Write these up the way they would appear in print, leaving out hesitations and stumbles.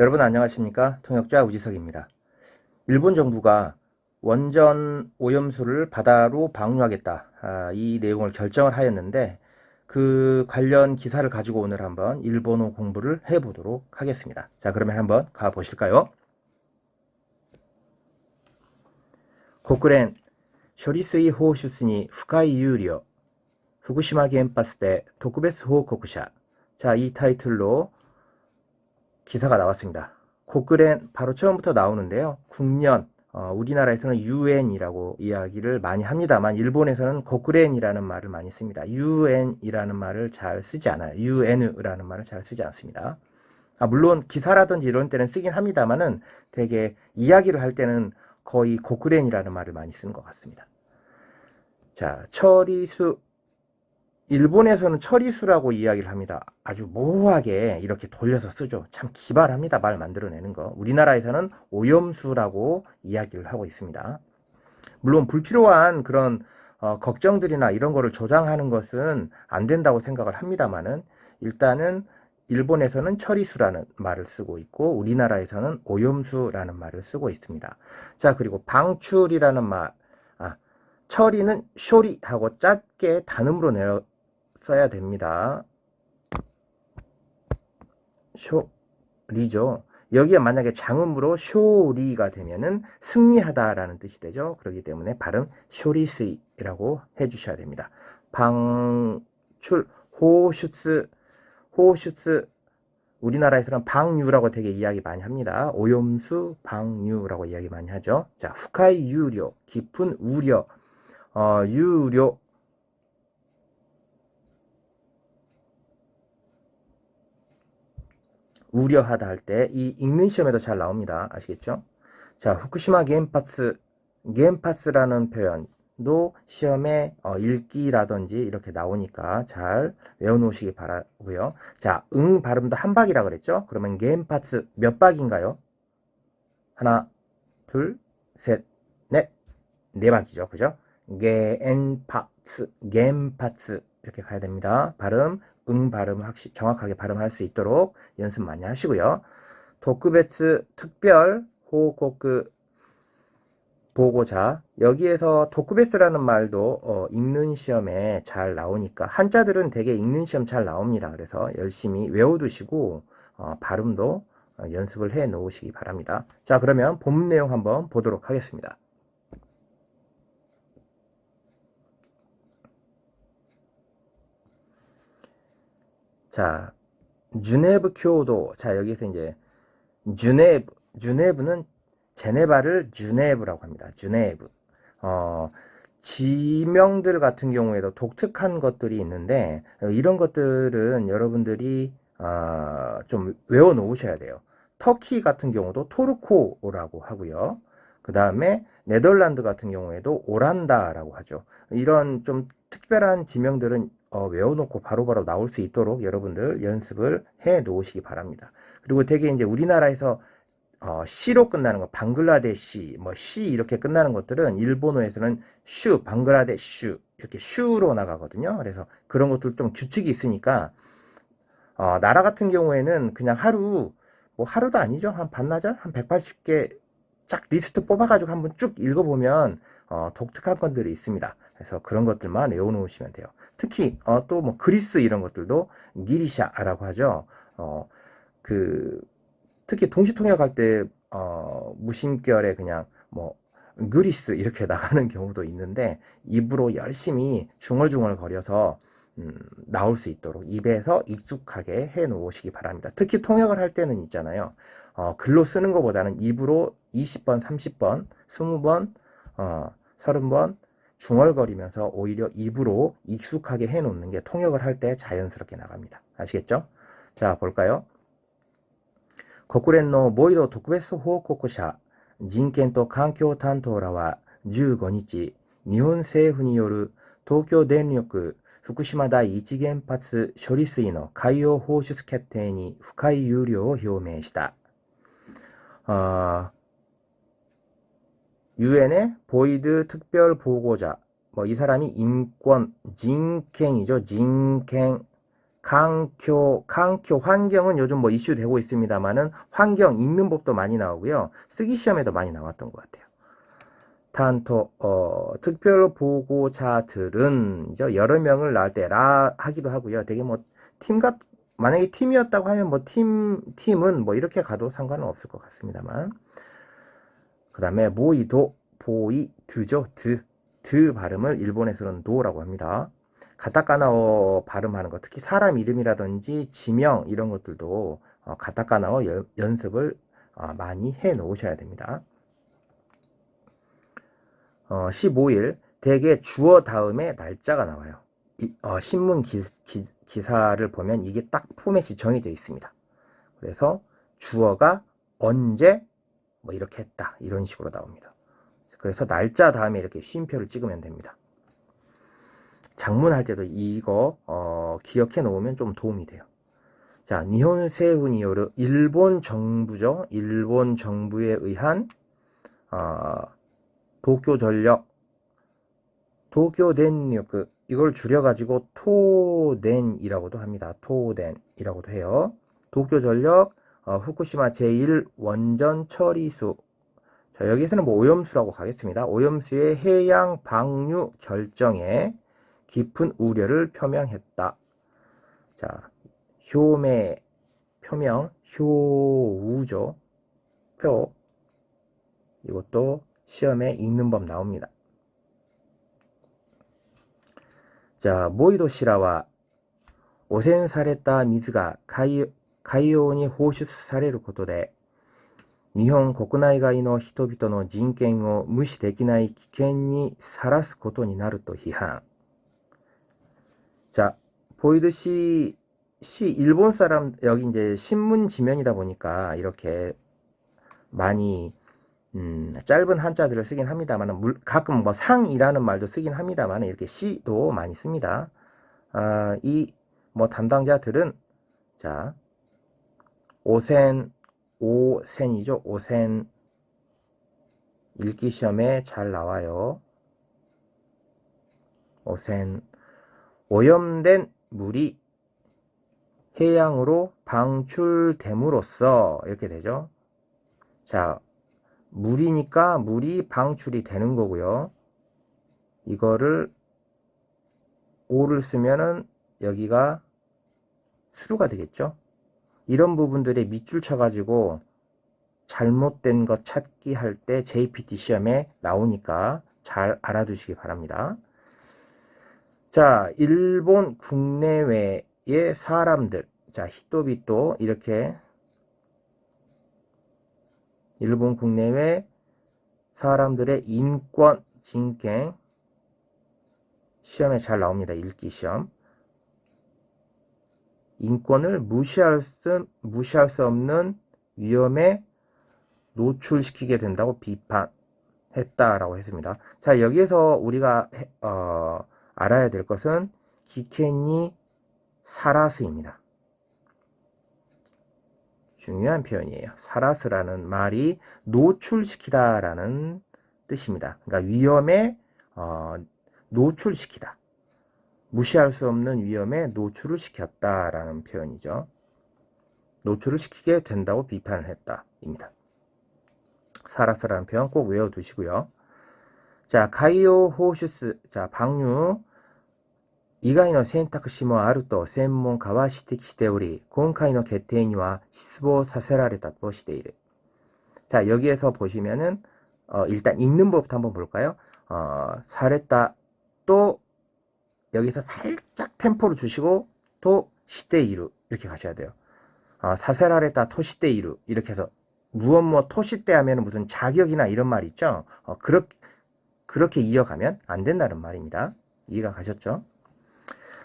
여러분 안녕하십니까? 통역자 우지석입니다. 일본 정부가 원전 오염수를 바다로 방류하겠다. 이 내용을 결정을 하였는데 그 관련 기사를 가지고 오늘 한번 일본어 공부를 해보도록 하겠습니다. 자, 그러면 한번 가보실까요?国連 処理水放出に深い憂慮 후쿠시마原発で特別報告者. 자, 이 타이틀로 기사가 나왔습니다. 국連바로 처음부터 나오는데요. 국련, 우리나라에서는 UN이라고 이야기를 많이 합니다만 일본에서는 국連이라는 말을 많이 씁니다. UN이라는 말을 잘 쓰지 않아요. UN이라는 말을 잘 쓰지 않습니다. 물론 기사라든지 이런 때는 쓰긴 합니다만은 되게 이야기를 할 때는 거의 국連이라는 말을 많이 쓰는 것 같습니다. 자, 처리수, 일본에서는 처리수라고 이야기를 합니다. 아주 모호하게 이렇게 돌려서 쓰죠. 참 기발합니다. 말 만들어내는 거. 우리나라에서는 오염수라고 이야기를 하고 있습니다. 물론 불필요한 그런 걱정들이나 이런 거를 조장하는 것은 안 된다고 생각을 합니다만은 일단은 일본에서는 처리수라는 말을 쓰고 있고 우리나라에서는 오염수라는 말을 쓰고 있습니다. 자, 그리고 방출이라는 말, 처리는 쇼리하고 짧게 단음으로 내어 써야 됩니다. 쇼리죠. 여기에 만약에 장음으로 쇼리가 되면은 승리하다라는 뜻이 되죠. 그렇기 때문에 발음 쇼리스이라고 해주셔야 됩니다. 방출, 호슈츠, 우리나라에서는 방류라고 되게 이야기 많이 합니다. 오염수 방류라고 이야기 많이 하죠. 자, 후카이 유료, 깊은 우려, 유료, 우려하다 할 때 이 읽는 시험에도 잘 나옵니다. 아시겠죠? 자, 후쿠시마 겐파스라는 표현도 시험에 읽기라든지 이렇게 나오니까 잘 외워놓으시기 바라고요. 자, 발음도 한 박이라 그랬죠? 그러면 겐파스 몇 박인가요? 하나, 둘, 셋, 넷, 네 박이죠. 그죠? 겐파스 이렇게 가야 됩니다. 발음, 발음 정확하게 발음할 수 있도록 연습 많이 하시고요. 도쿠베츠 특별 호코크 보고자, 여기에서 도쿠베스라는 말도 읽는 시험에 잘 나오니까 한자들은 되게 읽는 시험 잘 나옵니다. 그래서 열심히 외워두시고 발음도 연습을 해 놓으시기 바랍니다. 자, 그러면 본문 내용 한번 보도록 하겠습니다. 자, 주네브 교도. 자, 여기서 이제 주네브는 제네바를 주네브라고 합니다. 주네브. 지명들 같은 경우에도 독특한 것들이 있는데 이런 것들은 여러분들이 좀 외워 놓으셔야 돼요. 터키 같은 경우도 토르코라고 하고요. 그 다음에 네덜란드 같은 경우에도 오란다라고 하죠. 이런 좀 특별한 지명들은 외워놓고 바로바로 나올 수 있도록 여러분들 연습을 해 놓으시기 바랍니다. 그리고 되게 이제 우리나라에서 시로 끝나는 거, 방글라데시, 시 이렇게 끝나는 것들은 일본어에서는 방글라데슈 이렇게 슈로 나가거든요. 그래서 그런 것들 좀 규칙이 있으니까 나라 같은 경우에는 그냥 하루도 아니죠. 한 반나절, 한 180개 쫙 리스트 뽑아가지고 한번 쭉 읽어보면 독특한 것들이 있습니다. 그래서 그런 것들만 외워놓으시면 돼요. 특히 또 뭐 그리스 이런 것들도 기리샤라고 하죠. 특히 동시통역할 때 무심결에 그냥 뭐 그리스 이렇게 나가는 경우도 있는데 입으로 열심히 중얼중얼 거려서 나올 수 있도록 입에서 익숙하게 해 놓으시기 바랍니다. 특히 통역을 할 때는 있잖아요. 글로 쓰는 것보다는 입으로 20번, 30번, 20번, 30번 중얼거리면서 오히려 입으로 익숙하게 해 놓는 게 통역을 할 때 자연스럽게 나갑니다. 아시겠죠? 자, 볼까요? 国連のボイド特別報告者人権と環境担当らは15日、日本政府による東京電力福島第一原発処理水の海洋放出決定に深い憂慮を表明した。유엔의 보이드 특별 보고자, 이 사람이 인권, 진캥이죠. 진캥, 강교 환경은 요즘 뭐 이슈되고 있습니다만은 환경 읽는 법도 많이 나오고요. 쓰기 시험에도 많이 나왔던 것 같아요. 단토 특별보고자들은 이제 여러 명을 낳을 때 라 하기도 하고요. 되게 뭐 만약에 팀이었다고 하면 뭐 팀은 뭐 이렇게 가도 상관은 없을 것 같습니다만. 그 다음에 모이도 보이드죠. 드 발음을 일본에서는 노라고 합니다. 가타카나어 발음하는 것, 특히 사람 이름이라든지 지명 이런 것들도 가타카나어 연습을 많이 해 놓으셔야 됩니다. 15일 대개 주어 다음에 날짜가 나와요. 신문 기사를 보면 이게 딱 포맷이 정해져 있습니다. 그래서 주어가 언제 뭐 이렇게 했다 이런 식으로 나옵니다. 그래서 날짜 다음에 이렇게 쉼표를 찍으면 됩니다. 장문할 때도 이거 기억해 놓으면 좀 도움이 돼요. 자, 니혼 세후 니요르 일본 정부죠. 일본 정부에 의한 도쿄전력 도쿄電力이걸 줄여가지고 토덴이라고도 합니다. 토덴이라고도 해요. 도쿄전력 후쿠시마 제1원전 처리수. 자, 여기에서는 뭐 오염수라고 가겠습니다. 오염수의 해양 방류 결정에 깊은 우려를 표명했다. 자, 효매 표명 효우죠. 표 이것도 시험에 읽는 법 나옵니다. 자, 모이도 시라와 오센された水が海洋に放出されることで日本国内外の人々の人権を無視できない危険にさらすことになると批判。 자, 보이듯이 일본 사람 여기 이제 신문 지면이다 보니까 이렇게 많이 짧은 한자들을 쓰긴 합니다만 가끔 뭐 상이라는 말도 쓰긴 합니다만 이렇게 시도 많이 씁니다. 이 뭐 담당자들은 자 오센이죠. 오센 읽기 시험에 잘 나와요. 오센 오염된 물이 해양으로 방출됨으로써 이렇게 되죠. 자, 물이니까 물이 방출이 되는 거고요. 이거를 오를 쓰면은 여기가 수루가 되겠죠. 이런 부분들에 밑줄 쳐가지고 잘못된 것 찾기 할 때 JPT 시험에 나오니까 잘 알아두시기 바랍니다. 자, 일본 국내외의 사람들. 자, 히토비토 이렇게 일본 국내외 사람들의 인권, 진갱 시험에 잘 나옵니다. 읽기 시험. 인권을 무시할 수 없는 위험에 노출시키게 된다고 비판했다라고 했습니다. 자, 여기에서 우리가 알아야 될 것은 기켄니 사라스입니다. 중요한 표현이에요. 사라스라는 말이 노출시키다라는 뜻입니다. 그러니까 위험에 노출시키다. 무시할 수 없는 위험에 노출을 시켰다라는 표현이죠. 노출을 시키게 된다고 비판을 했다입니다. 사라스라는 표현 꼭 외워두시고요. 자, 가이오 호슈스, 자, 방류以外の選択肢もあると専門家は指摘しており、今回の決定には失望させられたとしている. 자, 여기에서 보시면은 일단 읽는 법부터 한번 볼까요? 사레타 또 여기서 살짝 템포를 주시고 또 시테이루 이렇게 가셔야 돼요. 사세라레타 토시테이루 이렇게 해서 무엇 토시테 하면 무슨 자격이나 이런 말 있죠? 그렇게 이어가면 안 된다는 말입니다. 이해가 가셨죠?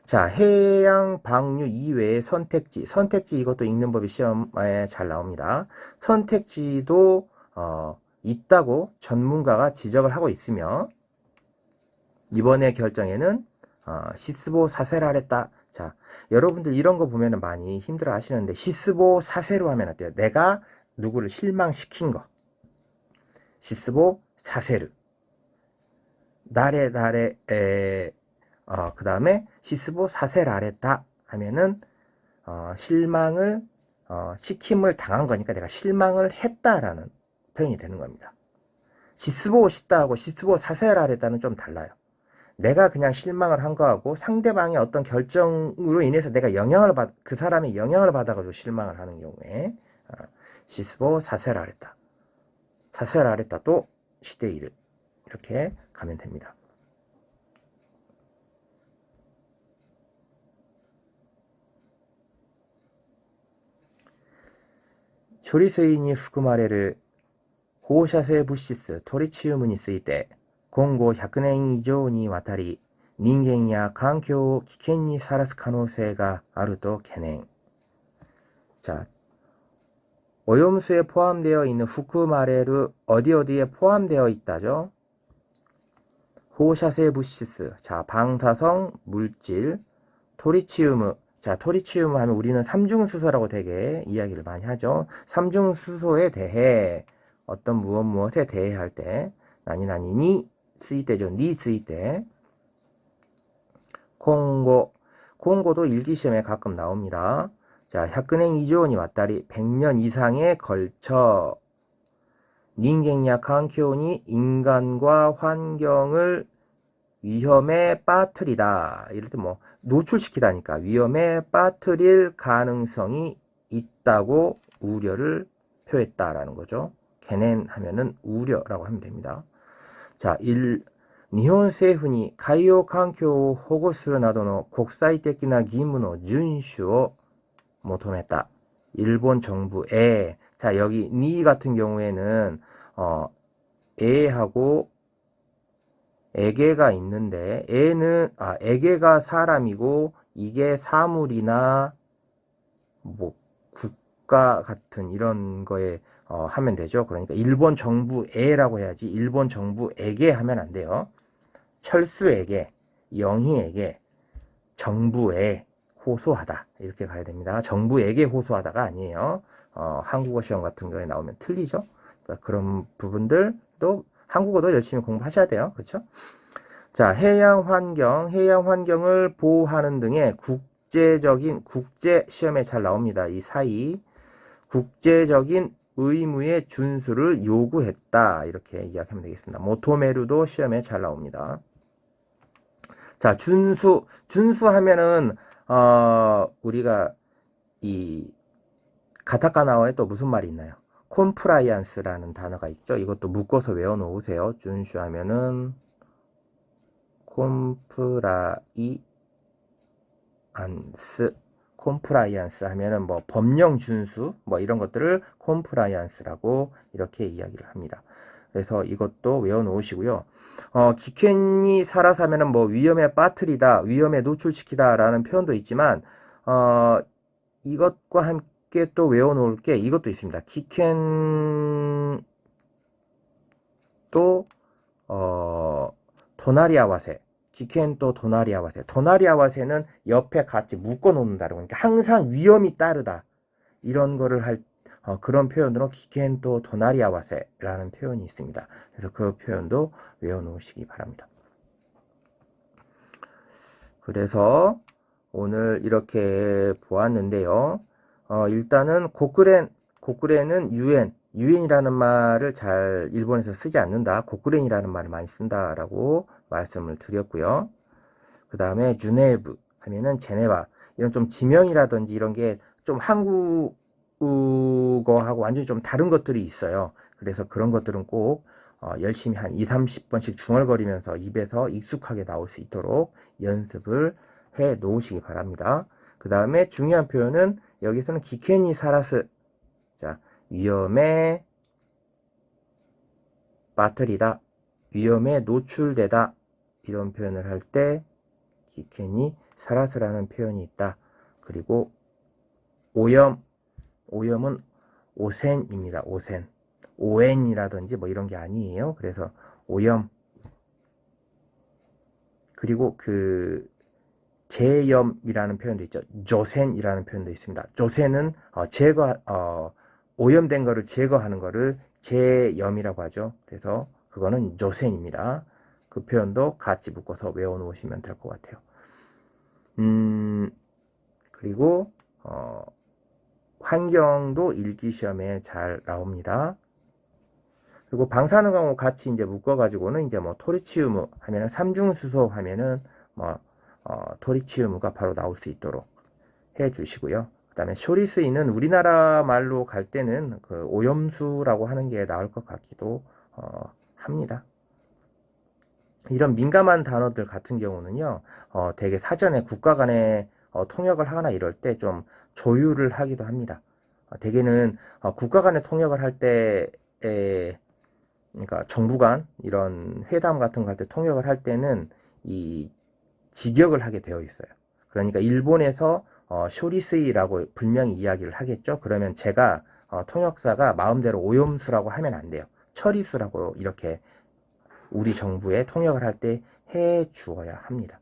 자, 해양 방류 이외의 선택지 이것도 읽는 법이 시험에 잘 나옵니다. 선택지도 있다고 전문가가 지적을 하고 있으며 이번에 결정에는 시스보 사세를 하랬다. 자, 여러분들 이런 거 보면 많이 힘들어 하시는데 시스보 사세로 하면 어때요? 내가 누구를 실망시킨 거. 시스보 사세르. 그 다음에 시스보 사세를 하랬다 하면은 실망을 시킴을 당한 거니까 내가 실망을 했다라는 표현이 되는 겁니다. 시스보 싶다하고 시스보 사세라 했다는 좀 달라요. 내가 그냥 실망을 한 거하고 상대방의 어떤 결정으로 인해서 내가 그 사람이 영향을 받아가지고 실망을 하는 경우에 시스보 사세라 했다. 사세라 했다 또 시대이르 이렇게 가면 됩니다.処理水に含まれる放射性物質トリチウムについて今後100年以上にわたり人間や環境を危険にさらす可能性があると懸念. 자, 오염수에 포함되어 있는 후쿠마레르 어디에 포함되어 있다죠? 호샤세 부시스, 자 방사성 물질, 토리치움. 자, 토리치움 하면 우리는 삼중수소라고 되게 이야기를 많이 하죠. 삼중수소에 대해 어떤 무엇에 대해 할 때 나니나니니 쓰이때죠. 니 쓰이때. 콩고도 일기시험에 가끔 나옵니다. 자, 100년 이조원이 왔다리 100년 이상에 걸쳐 닌겐야環境니 인간과 환경을 위험에 빠뜨리다. 이럴 때 뭐 노출시키다니까 위험에 빠뜨릴 가능성이 있다고 우려를 표했다라는 거죠.懸念하면은 우려라고 하면 됩니다. 자, 日本政府に海洋環境を保護するなどの国際的な義務の遵守を求めた. 일본 정부에, 자, 여기 니 같은 경우에는 애하고 애게가 있는데 애게가 사람이고 이게 사물이나 뭐 국가 같은 이런 거에 하면 되죠. 그러니까 일본 정부에라고 해야지 일본 정부에게 하면 안 돼요. 철수에게, 영희에게, 정부에 호소하다 이렇게 가야 됩니다. 정부에게 호소하다가 아니에요. 한국어 시험 같은 거에 나오면 틀리죠. 그러니까 그런 부분들도 한국어도 열심히 공부하셔야 돼요. 그렇죠? 자, 해양 환경을 보호하는 등의 국제 시험에 잘 나옵니다. 이 사이 국제적인 의무의 준수를 요구했다 이렇게 이야기하면 되겠습니다. 모토메루도 시험에 잘 나옵니다. 자, 준수하면은 우리가 이 가타카나어에 또 무슨 말이 있나요? 콤프라이언스라는 단어가 있죠. 이것도 묶어서 외워 놓으세요. 준수하면은 콤프라이언스 하면은 뭐 법령 준수 뭐 이런 것들을 콤프라이언스라고 이렇게 이야기를 합니다. 그래서 이것도 외워 놓으시고요. 기켄이 살아서 하면은 뭐 위험에 빠뜨리다, 위험에 노출시키다 라는 표현도 있지만 이것과 함께 또 외워 놓을 게 이것도 있습니다. 기켄 또 도나리아와세. 기켄 또 도나리아와세. 도나리아와세는 옆에 같이 묶어 놓는다라고. 그러니까 항상 위험이 따르다. 이런 거를 할 그런 표현으로 기켄 또 도나리아와세라는 표현이 있습니다. 그래서 그 표현도 외워 놓으시기 바랍니다. 그래서 오늘 이렇게 보았는데요. 일단은 고쿠렌은 유엔이라는 말을 잘 일본에서 쓰지 않는다. 고쿠렌이라는 말을 많이 쓴다라고 말씀을 드렸고요. 그 다음에 주네브 하면은 제네바. 이런 좀 지명이라든지 이런 게 좀 한국어하고 완전히 좀 다른 것들이 있어요. 그래서 그런 것들은 꼭 열심히 한 20-30번씩 중얼거리면서 입에서 익숙하게 나올 수 있도록 연습을 해 놓으시기 바랍니다. 그 다음에 중요한 표현은 여기서는 기켄이 사라스. 자, 위험에 빠뜨리다, 위험에 노출되다 이런 표현을 할 때 기켄이 사라스라는 표현이 있다. 그리고 오염은 오센입니다. 오센. 오엔이라든지 뭐 이런 게 아니에요. 그래서 오염. 그리고 그 제염이라는 표현도 있죠. 조센이라는 표현도 있습니다. 조센은 오염된 거를 제거하는 거를 제염이라고 하죠. 그래서 그거는 조센입니다. 그 표현도 같이 묶어서 외워 놓으시면 될 것 같아요. 그리고 환경도 일기시험에 잘 나옵니다. 그리고 방사능하고 같이 이제 묶어가지고는 이제 뭐 토리치우무 하면은 삼중수소 하면은 뭐 토리치우무가 바로 나올 수 있도록 해 주시고요. 그 다음에 쇼리스이는 우리나라 말로 갈 때는 그 오염수라고 하는 게 나올 것 같기도 합니다. 이런 민감한 단어들 같은 경우는요, 되게 사전에 국가 간에 통역을 하거나 이럴 때 좀 조율을 하기도 합니다. 대개는 국가 간에 통역을 할 때에, 그러니까 정부 간 이런 회담 같은 거 할 때 통역을 할 때는 이 직역을 하게 되어 있어요. 그러니까 일본에서 쇼리스이라고 분명히 이야기를 하겠죠. 그러면 제가 통역사가 마음대로 오염수라고 하면 안 돼요. 처리수라고 이렇게 우리 정부에 통역을 할 때 해 주어야 합니다.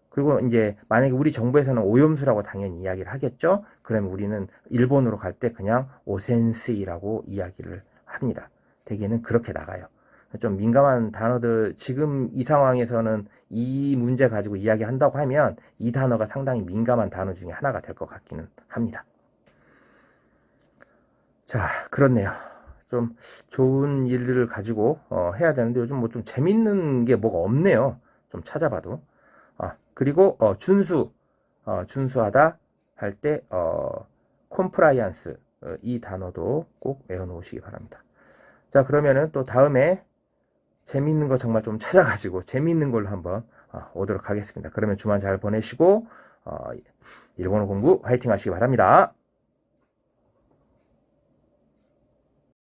그리고 이제 만약에 우리 정부에서는 오염수라고 당연히 이야기를 하겠죠. 그러면 우리는 일본으로 갈 때 그냥 오센스이라고 이야기를 합니다. 대개는 그렇게 나가요. 좀 민감한 단어들, 지금 이 상황에서는 이 문제 가지고 이야기한다고 하면 이 단어가 상당히 민감한 단어 중에 하나가 될 것 같기는 합니다. 자, 그렇네요. 좀 좋은 일들을 가지고 해야 되는데 요즘 뭐 좀 재밌는 게 뭐가 없네요. 좀 찾아봐도. 그리고 준수하다 할 때 콤프라이언스 이 단어도 꼭 외워 놓으시기 바랍니다. 자, 그러면은 또 다음에 재밌는 거 정말 좀 찾아가지고 재밌는 걸로 한번 오도록 하겠습니다. 그러면 주말 잘 보내시고 일본어 공부 화이팅 하시기 바랍니다.